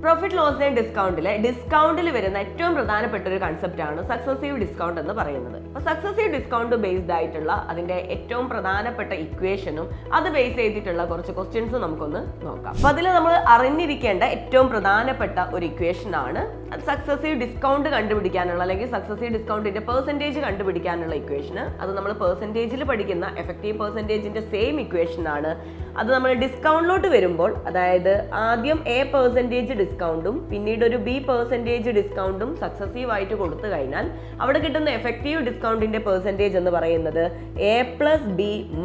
Profit loss and ഡിസ്കൗണ്ടിൽ വരുന്ന ഏറ്റവും പ്രധാനപ്പെട്ട ഒരു കൺസെപ്റ്റ് ആണ് സക്സസീവ് ഡിസ്കൗണ്ട് എന്ന് പറയുന്നത്. അപ്പോൾ സക്സസീവ് ഡിസ്കൗണ്ട് ബേസ്ഡ് ആയിട്ടുള്ള അതിന്റെ ഏറ്റവും പ്രധാനപ്പെട്ട ഇക്വേഷനും അത് ബേസ് ചെയ്തിട്ടുള്ള കുറച്ച് ക്വസ്റ്റ്യൻസ് നമുക്കൊന്ന് നോക്കാം. അപ്പോൾ അതിൽ നമ്മൾ അറിഞ്ഞിരിക്കേണ്ട ഏറ്റവും പ്രധാനപ്പെട്ട ഒരു ഇക്വേഷൻ ആണ് സക്സസീവ് ഡിസ്കൗണ്ട് കണ്ടുപിടിക്കാനുള്ള അല്ലെങ്കിൽ സക്സസീവ് ഡിസ്കൗണ്ടിന്റെ പെർസെൻറ്റേജ് കണ്ടുപിടിക്കാനുള്ള ഇക്വേഷൻ. അത് നമ്മൾ പെർസെൻറ്റേജിൽ പഠിക്കുന്ന എഫക്റ്റീവ് പെർസെൻറ്റേജിന്റെ സെയിം ഇക്വേഷൻ ആണ്. അത് നമ്മൾ ഡിസ്കൗണ്ടിലോട്ട് വരുമ്പോൾ, അതായത് ആദ്യം A% ഡിസ്കൗണ്ടും പിന്നീട് ഒരു B% ഡിസ്കൗണ്ടും സക്സസീവ് ആയിട്ട് കൊടുത്തു കഴിഞ്ഞാൽ അവിടെ കിട്ടുന്ന എഫക്റ്റീവ് ഡിസ്കൗണ്ടിന്റെ പെർസെൻറ്റേജ് എന്ന് പറയുന്നത് A+B -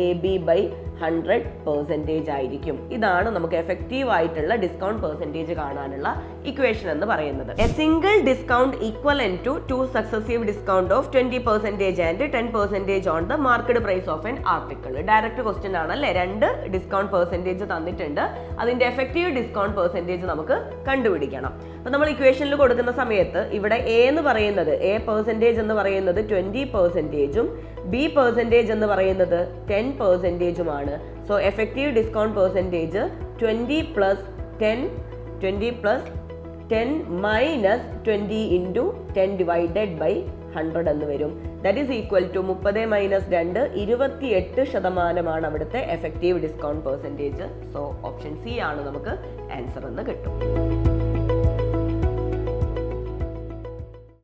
AB/100% ആയിരിക്കും. ഇതാണ് നമുക്ക് എഫക്റ്റീവ് ആയിട്ടുള്ള ഡിസ്കൗണ്ട് പെർസെൻറ്റേജ് കാണാനുള്ള ഇക്വേഷൻ എന്ന് പറയുന്നത്. A single discount equivalent to 2 successive discount of 20% and 10% on the market price of an article. Direct question ആണ് അല്ലേ? 2 ഡിസ്കൗണ്ട് പെർസെൻറ്റേജ് തന്നിട്ടുണ്ട്, അതിന്റെ എഫക്റ്റീവ് ഡിസ്കൗണ്ട് പെർസെൻറ്റേജ് നമുക്ക് കണ്ടുപിടിക്കണം. അപ്പൊ നമ്മൾ ഇക്വേഷനിൽ കൊടുക്കുന്ന സമയത്ത് ഇവിടെ A എന്ന് പറയുന്നത് A% എന്ന് പറയുന്നത് 20%ഉം B% എന്ന് പറയുന്നത് 10%ഉമാണ്. സോ എഫക്റ്റീവ് ഡിസ്കൗണ്ട് പെർസെൻറ്റേജ് 20 + 10 - 20 × 10/100 എന്ന് വരും. ദാറ്റ് ഈസ് ഈക്വൽ ടു 30 - 2 28% അവിടുത്തെ effective discount percentage. So option C ആണ് നമുക്ക് ആൻസർ എന്ന് കിട്ടും.